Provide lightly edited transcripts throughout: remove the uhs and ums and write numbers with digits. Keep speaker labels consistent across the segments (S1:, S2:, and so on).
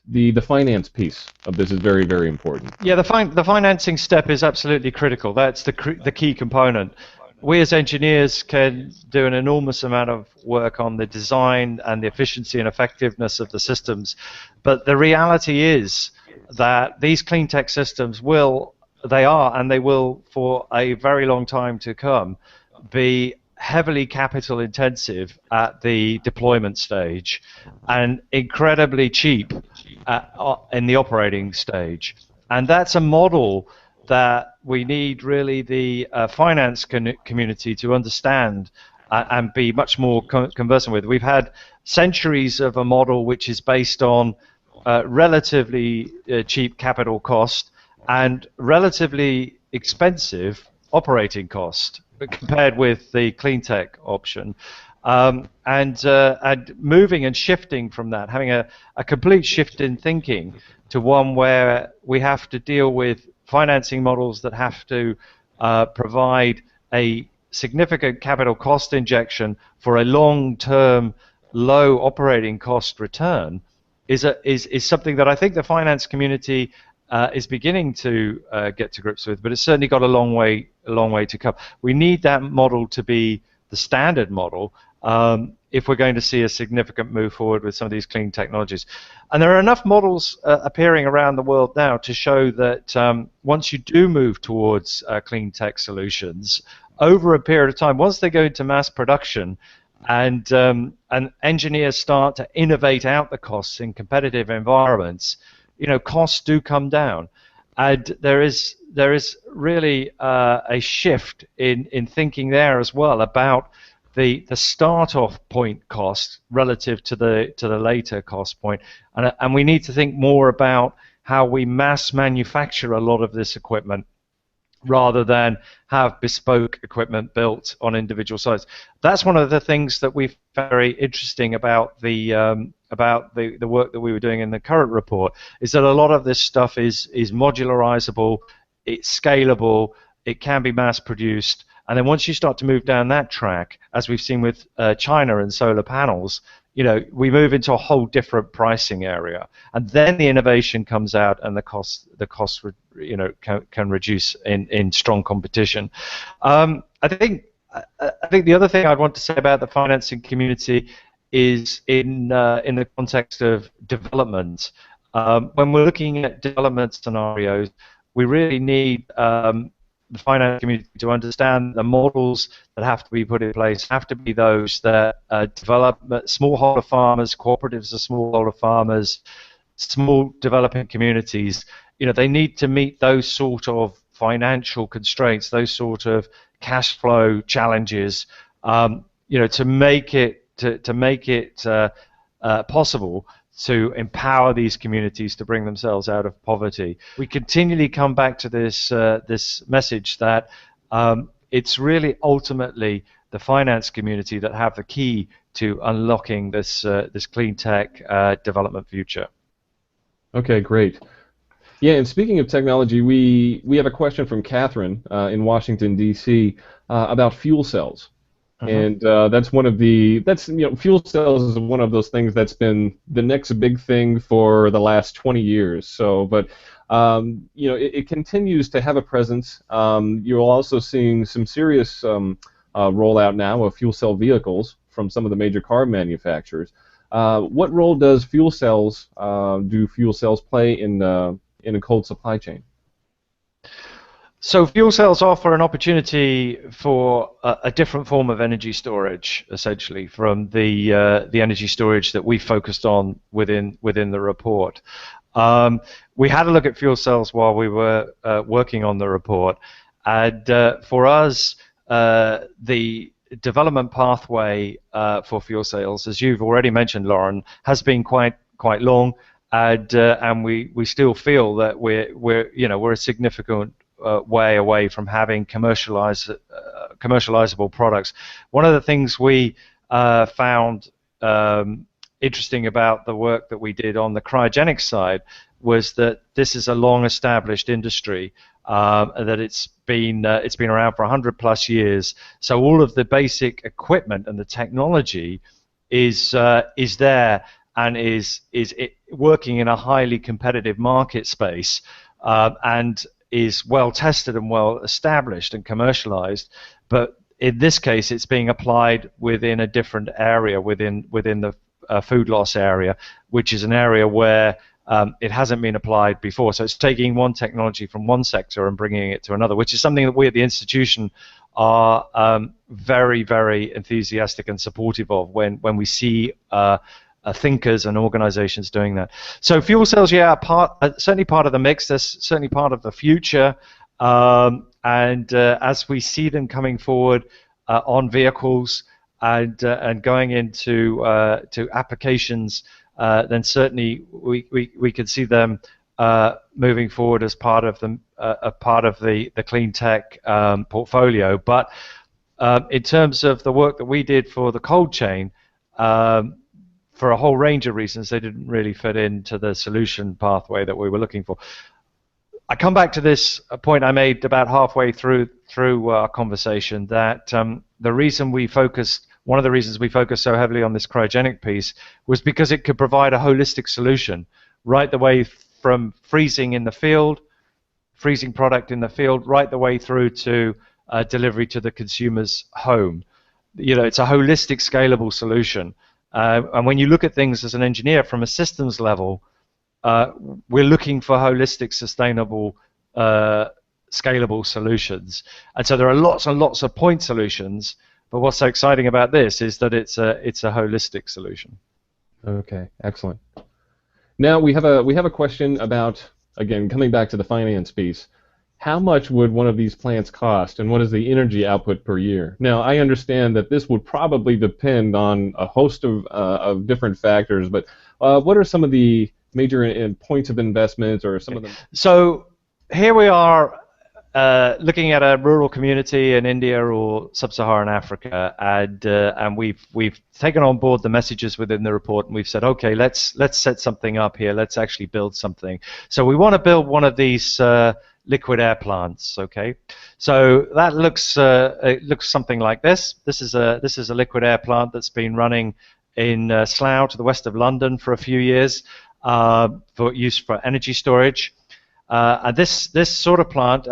S1: the finance piece of this is very, very important.
S2: Yeah, the financing step is absolutely critical. That's the key component. We as engineers can do an enormous amount of work on the design and the efficiency and effectiveness of the systems, but the reality is that these clean tech systems they will for a very long time to come be heavily capital intensive at the deployment stage and incredibly cheap in the operating stage. And that's a model that we need really the finance community to understand and be much more conversant with. We've had centuries of a model which is based on relatively cheap capital cost and relatively expensive operating cost compared with the clean tech option. And moving and shifting from that, having a complete shift in thinking to one where we have to deal with financing models that have to provide a significant capital cost injection for a long-term low operating cost return is something that I think the finance community is beginning to get to grips with, but it's certainly got a long way to come. We need that model to be the standard model if we're going to see a significant move forward with some of these clean technologies. And there are enough models appearing around the world now to show that once you do move towards clean tech solutions, over a period of time, once they go into mass production and engineers start to innovate out the costs in competitive environments, costs do come down. And there is really a shift in thinking there as well about the start-off point cost relative to the later cost point, and we need to think more about how we mass manufacture a lot of this equipment rather than have bespoke equipment built on individual sites. That's one of the things that we found very interesting about the work that we were doing in the current report, is that a lot of this stuff is modularizable, it's scalable, it can be mass produced. And then once you start to move down that track, as we've seen with China and solar panels, we move into a whole different pricing area, and then the innovation comes out, and the costs can reduce in strong competition. I think the other thing I'd want to say about the financing community is in the context of development. When we're looking at development scenarios, we really need the finance community to understand the models that have to be put in place have to be those that develop smallholder farmers, cooperatives of smallholder farmers, small developing communities. They need to meet those sort of financial constraints, those sort of cash flow challenges, to make it possible to empower these communities to bring themselves out of poverty. We continually come back to this message that it's really ultimately the finance community that have the key to unlocking this clean tech development future. Okay, great.
S1: Yeah, and speaking of technology, we have a question from Catherine in Washington, D.C. About fuel cells. And that's one of fuel cells is one of those things that's been the next big thing for the last 20 years. So, but it continues to have a presence. You're also seeing some serious rollout now of fuel cell vehicles from some of the major car manufacturers. What role does fuel cells play in a cold supply chain?
S2: So fuel cells offer an opportunity for a different form of energy storage, essentially, from the energy storage that we focused on within the report. We had a look at fuel cells while we were working on the report, and for us, the development pathway for fuel cells, as you've already mentioned, Lauren, has been quite long, and we still feel that we're a significant way away from having commercializable products. One of the things we found interesting about the work that we did on the cryogenic side was that this is a long-established industry, that it's been around for 100+ years. So all of the basic equipment and the technology is there, and is working in a highly competitive market space, and is well tested and well established and commercialized. But in this case, it's being applied within a different area, within the food loss area, which is an area where it hasn't been applied before. So it's taking one technology from one sector and bringing it to another, which is something that we at the institution are very, very enthusiastic and supportive of when we see thinkers and organizations doing that. So fuel cells, yeah, certainly part of the mix. They're certainly part of the future. And as we see them coming forward on vehicles and going into to applications, then certainly we could see them moving forward as part of the clean tech portfolio. But in terms of the work that we did for the cold chain, for a whole range of reasons, they didn't really fit into the solution pathway that we were looking for. I come back to this point I made about halfway through our conversation, that one of the reasons we focused so heavily on this cryogenic piece was because it could provide a holistic solution, right the way from freezing product in the field, right the way through to delivery to the consumer's home. It's a holistic, scalable solution. And when you look at things as an engineer from a systems level, we're looking for holistic, sustainable, scalable solutions. And so there are lots and lots of point solutions, but what's so exciting about this is that it's a holistic solution.
S1: Okay, excellent. Now we have a question about, again, coming back to the finance piece. How much would one of these plants cost, and what is the energy output per year? Now, I understand that this would probably depend on a host of different factors, but what are some of the major points of investment, or some of them?
S2: So here we are looking at a rural community in India or sub-Saharan Africa, and we've taken on board the messages within the report, and we've said, okay, let's set something up here. Let's actually build something. So we want to build one of these liquid air plants. Okay, so that looks it looks something like this. This is a liquid air plant that's been running in Slough, to the west of London, for a few years for use for energy storage. And this sort of plant,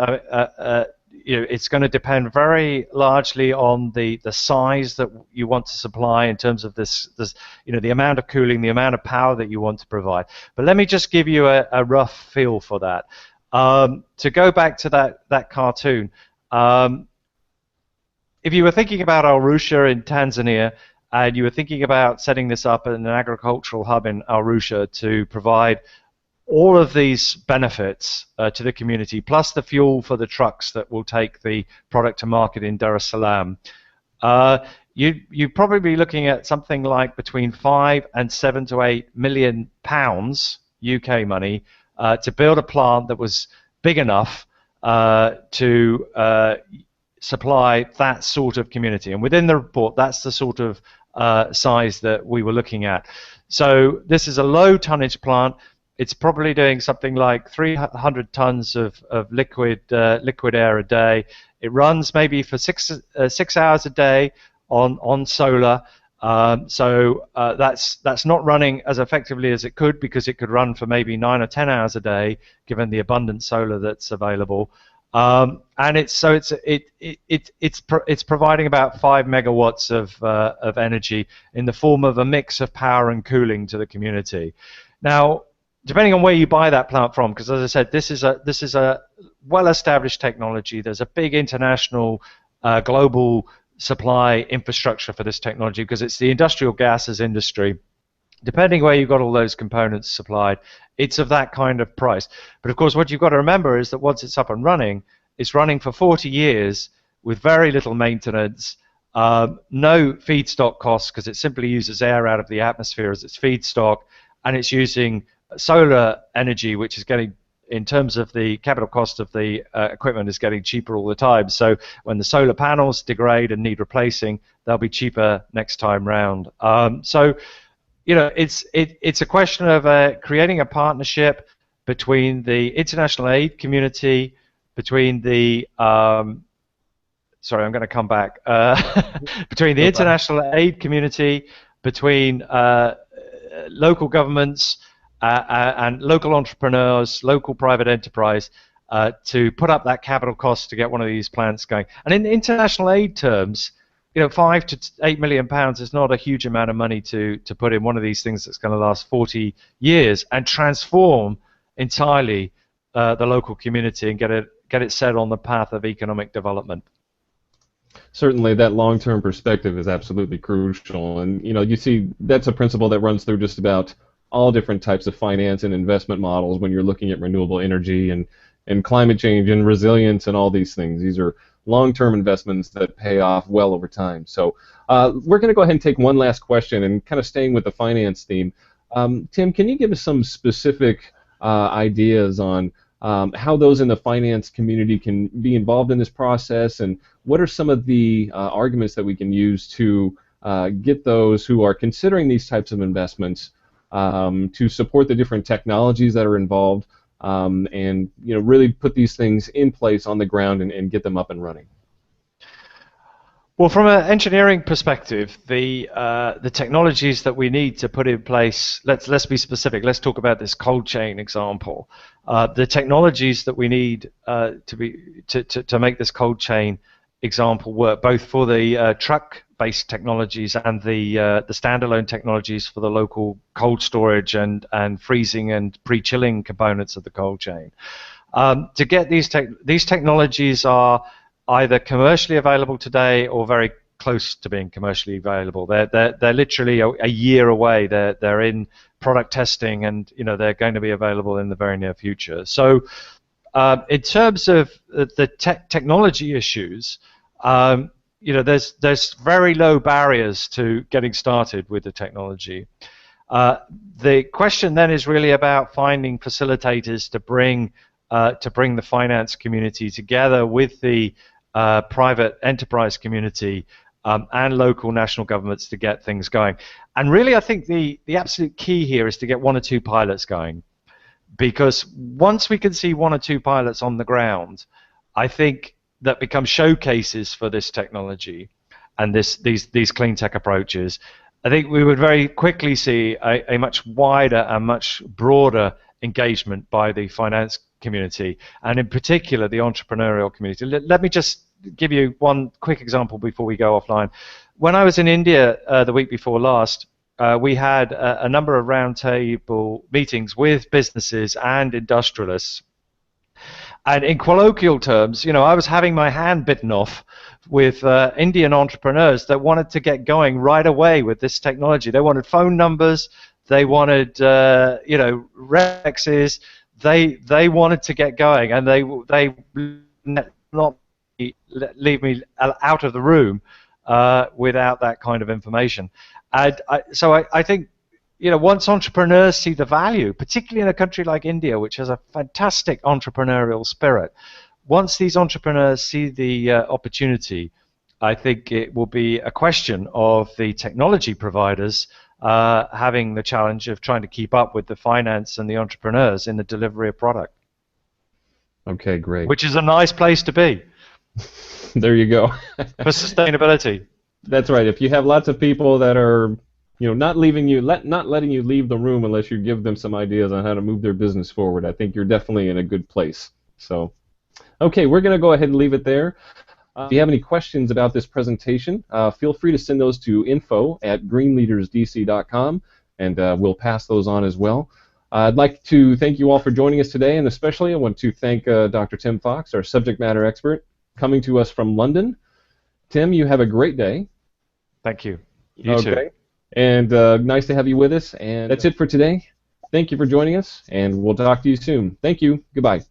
S2: it's going to depend very largely on the size that you want to supply in terms of this the amount of cooling, the amount of power that you want to provide. But let me just give you a rough feel for that. To go back to that cartoon, if you were thinking about Arusha in Tanzania, and you were thinking about setting this up in an agricultural hub in Arusha to provide all of these benefits to the community, plus the fuel for the trucks that will take the product to market in Dar es Salaam, you'd probably be looking at something like between 5 and 7 to 8 million pounds UK money to build a plant that was big enough to supply that sort of community. And within the report, that's the sort of size that we were looking at. So this is a low tonnage plant. It's probably doing something like 300 tons of liquid air a day. It runs maybe for six hours a day on solar. So that's not running as effectively as it could, because it could run for maybe 9 or 10 hours a day, given the abundant solar that's available. And it's providing about 5 megawatts of energy in the form of a mix of power and cooling to the community. Now, depending on where you buy that plant from, because as I said, this is a well-established technology. There's a big international, global supply infrastructure for this technology, because it's the industrial gases industry. Depending where you've got all those components supplied, it's of that kind of price. But of course, what you've got to remember is that once it's up and running, it's running for 40 years with very little maintenance, no feedstock costs, because it simply uses air out of the atmosphere as its feedstock, and it's using solar energy, which is getting, in terms of the capital cost of the equipment, is getting cheaper all the time. So when the solar panels degrade and need replacing, they'll be cheaper next time round. So it's a question of creating a partnership between the international aid community, between the sorry, I'm going to come back between the international aid community, between local governments and local entrepreneurs, local private enterprise to put up that capital cost to get one of these plants going. And in international aid terms, £5 to £8 million is not a huge amount of money to put in one of these things that's going to last 40 years and transform entirely the local community and get it set on the path of economic development.
S1: Certainly, that long-term perspective is absolutely crucial, and you see that's a principle that runs through just about all different types of finance and investment models when you're looking at renewable energy and climate change and resilience and all these things. These are long-term investments that pay off well over time. So we're going to go ahead and take one last question, and kind of staying with the finance theme. Tim, can you give us some specific ideas on how those in the finance community can be involved in this process, and what are some of the arguments that we can use to get those who are considering these types of investments to support the different technologies that are involved, and really put these things in place on the ground and get them up and running?
S2: Well, from an engineering perspective, the technologies that we need to put in place, let's be specific. Let's talk about this cold chain example. The technologies that we need to make this cold chain example work, both for the truck-based technologies and the standalone technologies for the local cold storage and freezing and pre-chilling components of the cold chain. To get these technologies are either commercially available today or very close to being commercially available. They're literally a year away. They're in product testing, and they're going to be available in the very near future. So in terms of the technology issues, there's very low barriers to getting started with the technology. The question then is really about finding facilitators to bring the finance community together with the private enterprise community and local national governments to get things going. And really, I think the absolute key here is to get 1 or 2 pilots going, because once we can see 1 or 2 pilots on the ground, I think that becomes showcases for this technology and these clean tech approaches. I think we would very quickly see a much wider and much broader engagement by the finance community, and in particular the entrepreneurial community. Let me just give you one quick example before we go offline. When I was in India the week before last, we had a number of roundtable meetings with businesses and industrialists. And in colloquial terms, I was having my hand bitten off with Indian entrepreneurs that wanted to get going right away with this technology. They wanted phone numbers, they wanted rexes, they wanted to get going, and they not leave me out of the room without that kind of information. And so I think once entrepreneurs see the value, particularly in a country like India, which has a fantastic entrepreneurial spirit, once these entrepreneurs see the opportunity, I think it will be a question of the technology providers having the challenge of trying to keep up with the finance and the entrepreneurs in the delivery of product.
S1: Okay, great.
S2: Which is a nice place to be.
S1: There you go.
S2: For sustainability.
S1: That's right. If you have lots of people that are not letting you leave the room unless you give them some ideas on how to move their business forward, I think you're definitely in a good place. So, okay, we're going to go ahead and leave it there. If you have any questions about this presentation, feel free to send those to info@greenleadersdc.com, and we'll pass those on as well. I'd like to thank you all for joining us today, and especially I want to thank Dr. Tim Fox, our subject matter expert, coming to us from London. Tim, you have a great day.
S2: Thank you. You too.
S1: And nice to have you with us. And that's it for today. Thank you for joining us, and we'll talk to you soon. Thank you. Goodbye.